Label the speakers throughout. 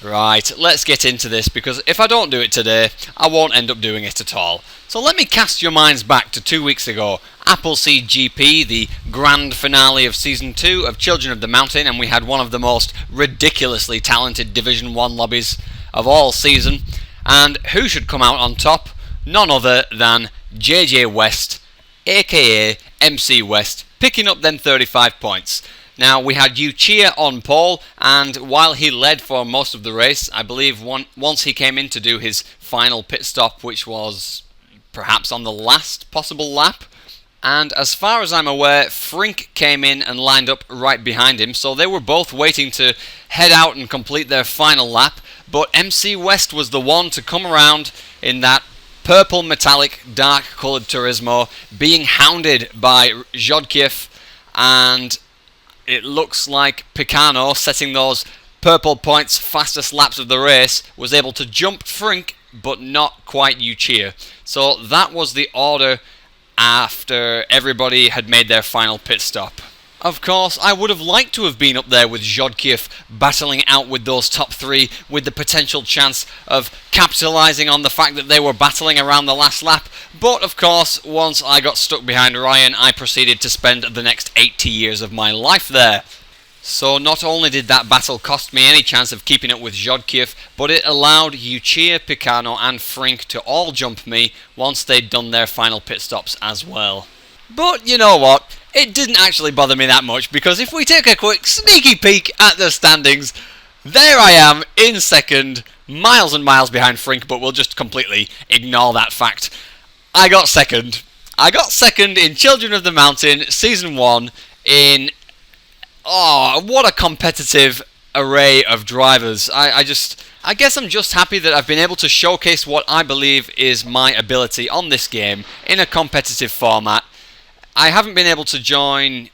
Speaker 1: Right, let's get into this, because if I don't do it today, I won't end up doing it at all. So let me cast your minds back to 2 weeks ago. Appleseed GP, the grand finale of Season 2 of Children of the Mountain, and we had one of the most ridiculously talented Division 1 lobbies of all season. And who should come out on top? None other than JJ West, aka MC West, picking up them 35 points. Now, we had Uchiha on pole, and while he led for most of the race, I believe once he came in to do his final pit stop, which was perhaps on the last possible lap, and as far as I'm aware, Frink came in and lined up right behind him, so they were both waiting to head out and complete their final lap, but MC West was the one to come around in that purple metallic dark coloured Turismo, being hounded by Jodkiev, and it looks like Picano, setting those purple points fastest laps of the race, was able to jump Frink, but not quite Uchiha. So that was the order after everybody had made their final pit stop. Of course, I would have liked to have been up there with Jodkiev, battling out with those top three, with the potential chance of capitalising on the fact that they were battling around the last lap, but of course, once I got stuck behind Ryan, I proceeded to spend the next 80 years of my life there. So not only did that battle cost me any chance of keeping up with Jodkiev, but it allowed Uchiha, Picano and Frink to all jump me once they'd done their final pit stops as well. But you know what? It didn't actually bother me that much, because if we take a quick sneaky peek at the standings, there I am in second, miles and miles behind Frink, but we'll just completely ignore that fact. I got second. I got second in Children of the Mountain Season 1 in... oh, what a competitive array of drivers. I guess I'm just happy that I've been able to showcase what I believe is my ability on this game in a competitive format. I haven't been able to join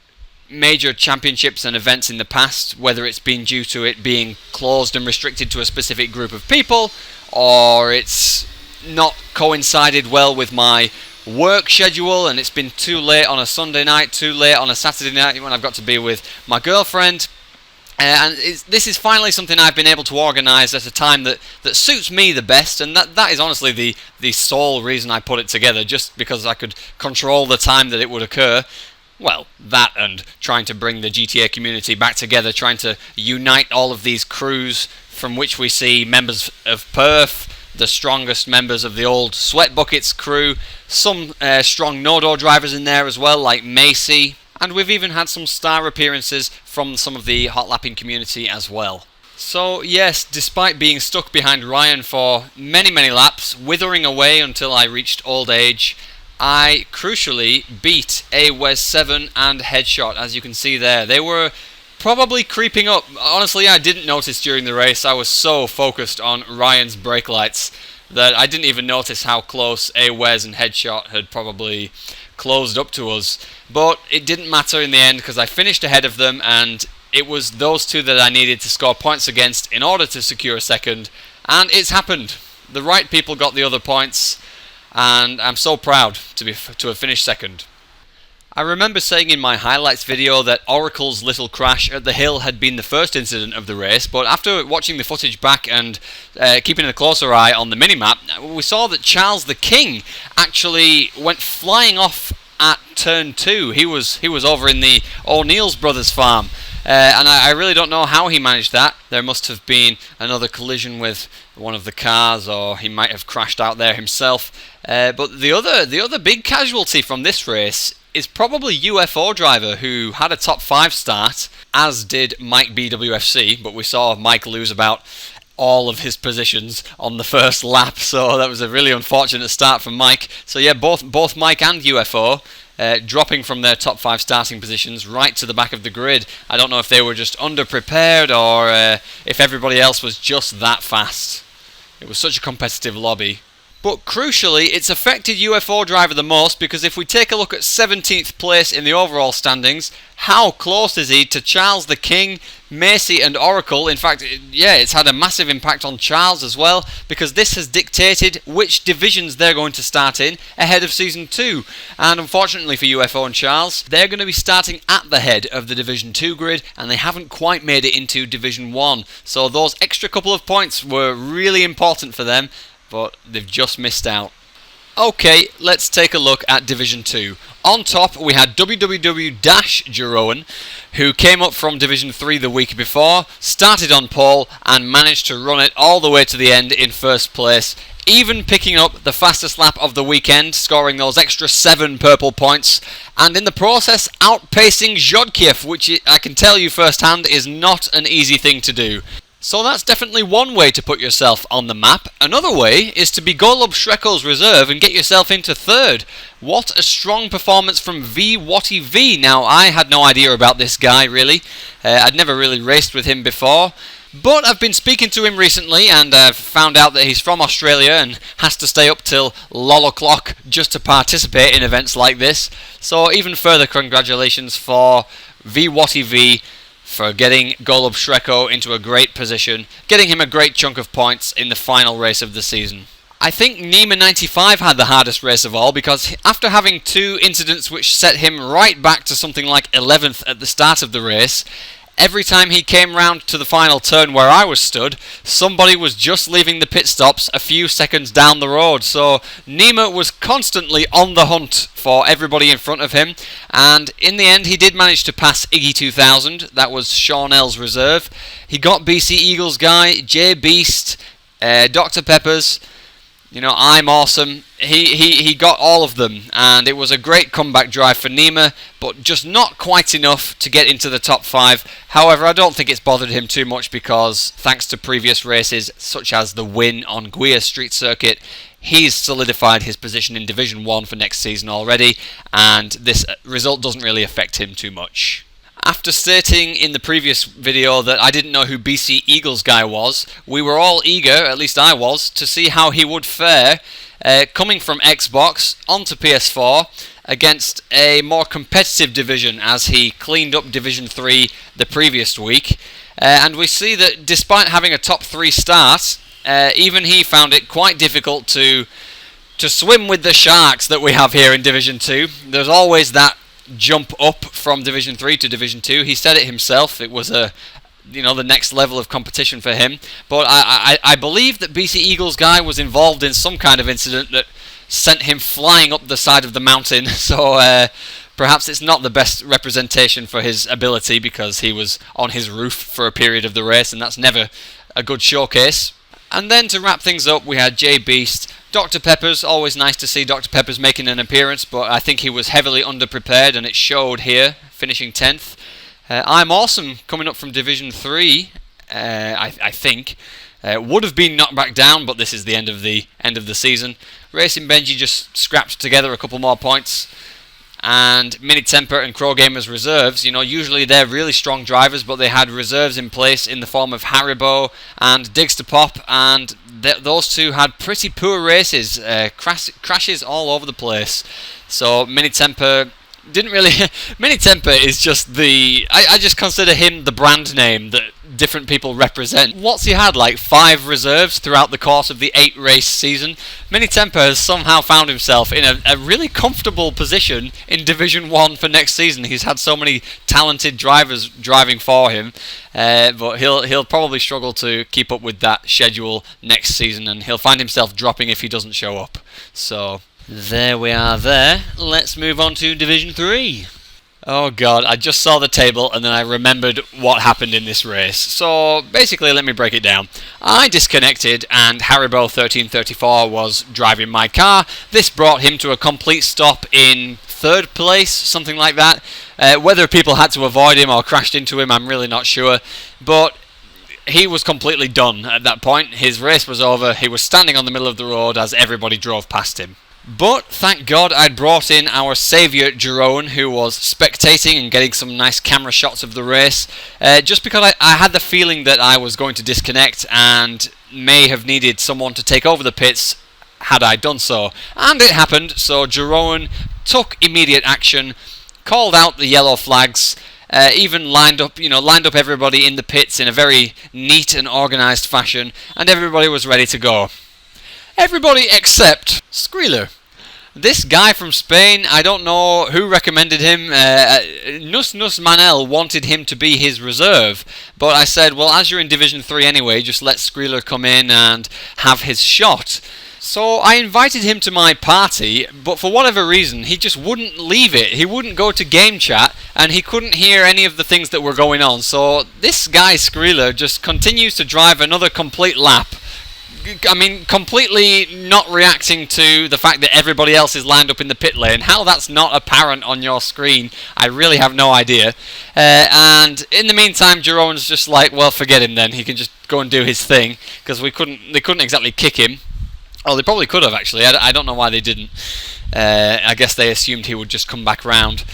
Speaker 1: major championships and events in the past, whether it's been due to it being closed and restricted to a specific group of people, or it's not coincided well with my work schedule and it's been too late on a Sunday night, too late on a Saturday night when I've got to be with my girlfriend. And this is finally something I've been able to organise at a time that suits me the best, and that is honestly the sole reason I put it together, just because I could control the time that it would occur. Well, that and trying to bring the GTA community back together, trying to unite all of these crews from which we see members of Perth, the strongest members of the old Sweat Buckets crew, some strong no-door drivers in there as well, like Macy. And we've even had some star appearances from some of the hot lapping community as well. So yes, despite being stuck behind Ryan for many laps, withering away until I reached old age, I crucially beat Wes 7 and Headshot, as you can see there. They were probably creeping up. Honestly, I didn't notice during the race. I was so focused on Ryan's brake lights that I didn't even notice how close Wes and Headshot had probably closed up to us. But it didn't matter in the end, because I finished ahead of them, and it was those two that I needed to score points against in order to secure a second, and it's happened. The right people got the other points, and I'm so proud to have finished second. I remember saying in my highlights video that Oracle's little crash at the hill had been the first incident of the race, but after watching the footage back and keeping a closer eye on the minimap, we saw that Charles the King actually went flying off at turn 2. He was over in the O'Neill's brothers farm, and I really don't know how he managed that. There must have been another collision with one of the cars, or he might have crashed out there himself. But the other big casualty from this race is probably UFO driver, who had a top 5 start, as did Mike BWFC, but we saw Mike lose about all of his positions on the first lap, so that was a really unfortunate start from Mike. So yeah, both Mike and UFO dropping from their top 5 starting positions right to the back of the grid. I don't know if they were just underprepared, or if everybody else was just that fast. It was such a competitive lobby. But crucially, it's affected UFO Driver the most, because if we take a look at 17th place in the overall standings, how close is he to Charles the King, Macy and Oracle? In fact, it's had a massive impact on Charles as well, because this has dictated which divisions they're going to start in ahead of Season 2. And unfortunately for UFO and Charles, they're going to be starting at the head of the Division 2 grid, and they haven't quite made it into Division 1. So those extra couple of points were really important for them, but they've just missed out. Okay, let's take a look at Division 2. On top, we had www-Jeroen, who came up from Division 3 the week before, started on pole, and managed to run it all the way to the end in first place, even picking up the fastest lap of the weekend, scoring those extra 7 purple points, and in the process outpacing Zhodkiev, which I can tell you firsthand is not an easy thing to do. So that's definitely one way to put yourself on the map. Another way is to be Golub Shreko's reserve and get yourself into third. What a strong performance from Watty V. Now, I had no idea about this guy, really. I'd never really raced with him before. But I've been speaking to him recently, and I've found out that he's from Australia and has to stay up till lol o'clock just to participate in events like this. So even further congratulations for Watty V for getting Golub Shreko into a great position, getting him a great chunk of points in the final race of the season. I think Nima95 had the hardest race of all, because after having 2 incidents which set him right back to something like 11th at the start of the race, every time he came round to the final turn where I was stood, somebody was just leaving the pit stops a few seconds down the road. So Nima was constantly on the hunt for everybody in front of him, and in the end he did manage to pass Iggy 2000. That was Sean L's reserve. He got BC Eagles guy, J Beast, Dr. Peppers, I'm awesome. He got all of them, and it was a great comeback drive for Nima, but just not quite enough to get into the top 5. However, I don't think it's bothered him too much, because thanks to previous races, such as the win on Guia Street Circuit, he's solidified his position in Division 1 for next season already, and this result doesn't really affect him too much. After stating in the previous video that I didn't know who BC Eagles guy was, we were all eager, at least I was, to see how he would fare coming from Xbox onto PS4 against a more competitive division, as he cleaned up Division 3 the previous week. And we see that despite having a top 3 start, even he found it quite difficult to swim with the sharks that we have here in Division 2. There's always that jump up from Division 3 to Division 2. He said it himself, it was the next level of competition for him. But I believe that BC Eagles guy was involved in some kind of incident that sent him flying up the side of the mountain, so perhaps it's not the best representation for his ability, because he was on his roof for a period of the race, and that's never a good showcase. And then to wrap things up, we had J Beast, Dr. Peppers. Always nice to see Dr. Peppers making an appearance, but I think he was heavily underprepared, and it showed here, finishing 10th. I'm Awesome, coming up from Division 3, I think. Would have been knocked back down, but this is the end of the season. Racing Benji just scrapped together a couple more points. And Mini Temper and Crow Gamers reserves, usually they're really strong drivers, but they had reserves in place in the form of Haribo and Digs to Pop, and those two had pretty poor races, crashes all over the place. So Mini Temper didn't really... Mini Temper is just I just consider him the brand name that different people represent. What's he had, like 5 reserves throughout the course of the 8-race season? Mini Temper has somehow found himself in a really comfortable position in Division 1 for next season. He's had so many talented drivers driving for him, but he'll probably struggle to keep up with that schedule next season, and he'll find himself dropping if he doesn't show up. So there we are there. Let's move on to Division 3. Oh god, I just saw the table and then I remembered what happened in this race. So basically, let me break it down. I disconnected and Haribo 1334 was driving my car. This brought him to a complete stop in 3rd place, something like that. Whether people had to avoid him or crashed into him, I'm really not sure. But he was completely done at that point. His race was over. He was standing on the middle of the road as everybody drove past him. But thank God I'd brought in our saviour Jeroen, who was spectating and getting some nice camera shots of the race, just because I had the feeling that I was going to disconnect and may have needed someone to take over the pits had I done so. And it happened, so Jeroen took immediate action, called out the yellow flags, even lined up everybody in the pits in a very neat and organised fashion, and everybody was ready to go. Everybody except Skriller. This guy from Spain, I don't know who recommended him. Nus Manel wanted him to be his reserve, but I said, well, as you're in Division 3 anyway, just let Skriller come in and have his shot. So I invited him to my party, but for whatever reason, he just wouldn't leave it. He wouldn't go to game chat, and he couldn't hear any of the things that were going on. So this guy, Skriller, just continues to drive another complete lap. I mean, completely not reacting to the fact that everybody else is lined up in the pit lane. How that's not apparent on your screen, I really have no idea. And in the meantime, Jeroen's just like, well, forget him then. He can just go and do his thing, because they couldn't exactly kick him. Oh, they probably could have, actually. I don't know why they didn't. I guess they assumed he would just come back round.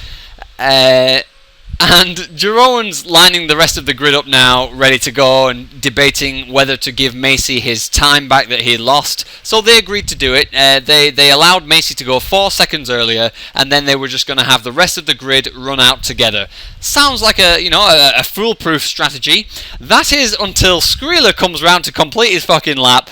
Speaker 1: And Jeroen's lining the rest of the grid up now, ready to go, and debating whether to give Macy his time back that he had lost. So they agreed to do it. They allowed Macy to go 4 seconds earlier, and then they were just going to have the rest of the grid run out together. Sounds like a foolproof strategy. That is until Skriller comes round to complete his fucking lap,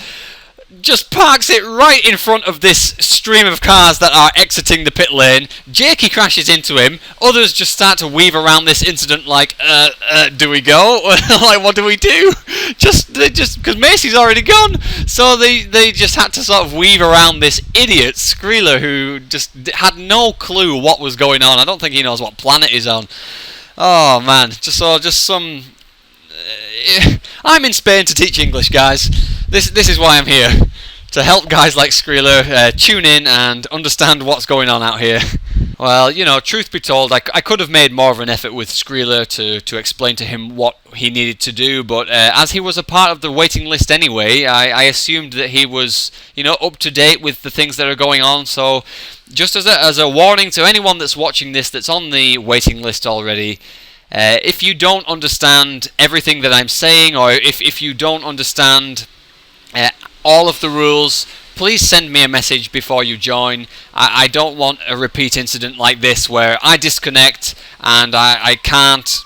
Speaker 1: just parks it right in front of this stream of cars that are exiting the pit lane. Jakey crashes into him. Others just start to weave around this incident like, do we go? Like, what do we do? Just because Macy's already gone. So they just had to sort of weave around this idiot, Skriller, who just had no clue what was going on. I don't think he knows what planet he's on. Oh, man. Just some... I'm in Spain to teach English, guys. This is why I'm here, to help guys like Skriller tune in and understand what's going on out here. Well, truth be told, I could have made more of an effort with Skriller to explain to him what he needed to do, but as he was a part of the waiting list anyway, I assumed that he was, up to date with the things that are going on. So, just as a warning to anyone that's watching this that's on the waiting list already, if you don't understand everything that I'm saying, or if you don't understand all of the rules, please send me a message before you join. I don't want a repeat incident like this where I disconnect and I can't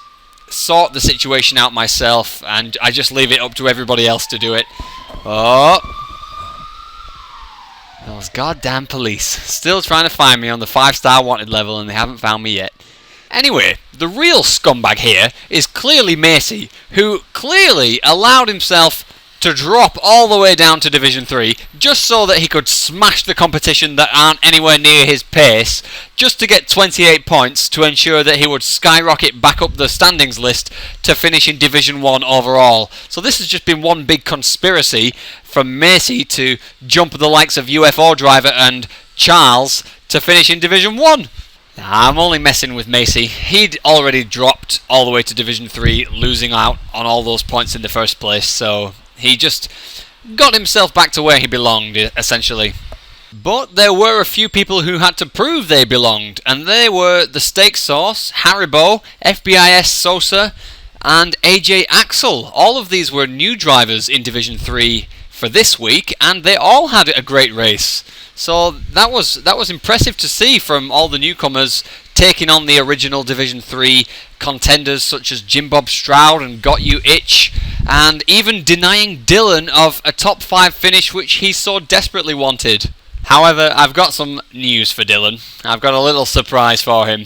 Speaker 1: sort the situation out myself and I just leave it up to everybody else to do it. Oh, those goddamn police. Still trying to find me on the 5-star wanted level and they haven't found me yet. Anyway, the real scumbag here is clearly Macy, who clearly allowed himself to drop all the way down to Division 3 just so that he could smash the competition that aren't anywhere near his pace, just to get 28 points to ensure that he would skyrocket back up the standings list to finish in Division 1 overall. So this has just been one big conspiracy from Macy to jump the likes of UFO Driver and Charles to finish in Division 1. I'm only messing with Macy. He'd already dropped all the way to Division 3, losing out on all those points in the first place, so he just got himself back to where he belonged, essentially. But there were a few people who had to prove they belonged, and they were the Steak Sauce, Haribo, FBIS Sosa, and AJ Axel. All of these were new drivers in Division 3 for this week, and they all had a great race. So that was impressive to see from all the newcomers taking on the original Division 3 contenders such as Jim Bob Stroud and Got You Itch, and even denying Dylan of a top 5 finish which he so desperately wanted. However, I've got some news for Dylan. I've got a little surprise for him.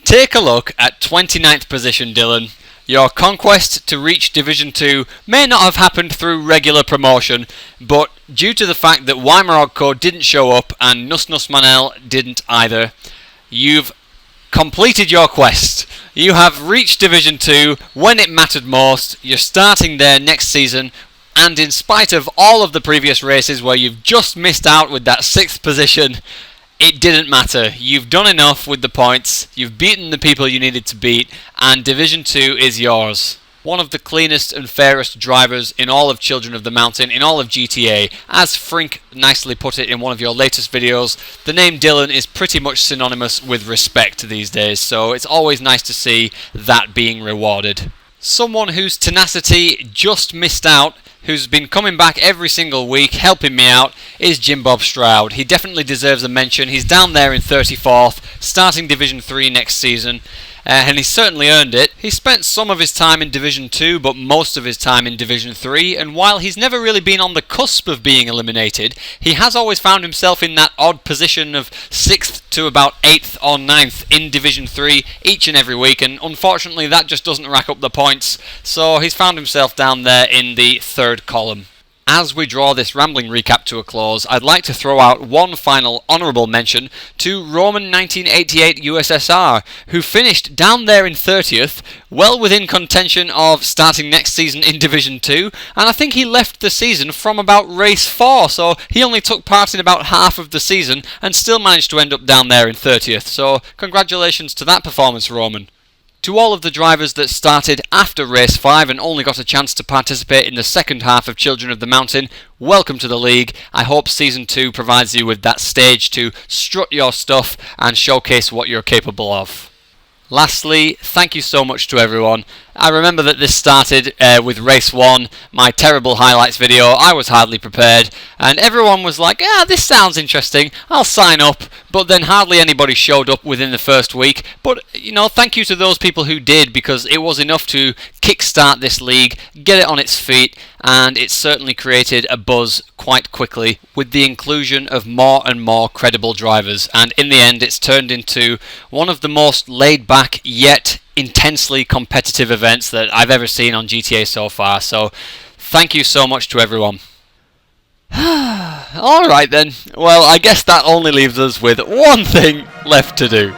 Speaker 1: Take a look at 29th position, Dylan. Your conquest to reach Division 2 may not have happened through regular promotion, but due to the fact that Weimarogko didn't show up and Nus Manel didn't either, you've completed your quest. You have reached Division 2 when it mattered most. You're starting there next season, and in spite of all of the previous races where you've just missed out with that 6th position, it didn't matter. You've done enough with the points, you've beaten the people you needed to beat, and Division 2 is yours. One of the cleanest and fairest drivers in all of Children of the Mountain, in all of GTA. As Frink nicely put it in one of your latest videos, the name Dylan is pretty much synonymous with respect these days, so it's always nice to see that being rewarded. Someone whose tenacity just missed out, who's been coming back every single week, helping me out, is Jim Bob Stroud. He definitely deserves a mention. He's down there in 34th, starting Division 3 next season. And he's certainly earned it. He spent some of his time in Division 2, but most of his time in Division 3, and while he's never really been on the cusp of being eliminated, he has always found himself in that odd position of 6th to about 8th or 9th in Division 3 each and every week, and unfortunately that just doesn't rack up the points, so he's found himself down there in the 3rd column. As we draw this rambling recap to a close, I'd like to throw out one final honourable mention to Roman 1988 USSR, who finished down there in 30th, well within contention of starting next season in Division 2, and I think he left the season from about race 4, so he only took part in about half of the season and still managed to end up down there in 30th, so congratulations to that performance, Roman. To all of the drivers that started after race 5 and only got a chance to participate in the second half of Children of the Mountain, welcome to the league. I hope Season 2 provides you with that stage to strut your stuff and showcase what you're capable of. Lastly, thank you so much to everyone. I remember that this started with race 1, my terrible highlights video. I was hardly prepared, and everyone was like, this sounds interesting, I'll sign up, but then hardly anybody showed up within the first week. But, thank you to those people who did, because it was enough to kickstart this league, get it on its feet, and it certainly created a buzz quite quickly with the inclusion of more and more credible drivers, and in the end it's turned into one of the most laid back yet intensely competitive events that I've ever seen on GTA so far, so thank you so much to everyone. Alright then, well I guess that only leaves us with one thing left to do.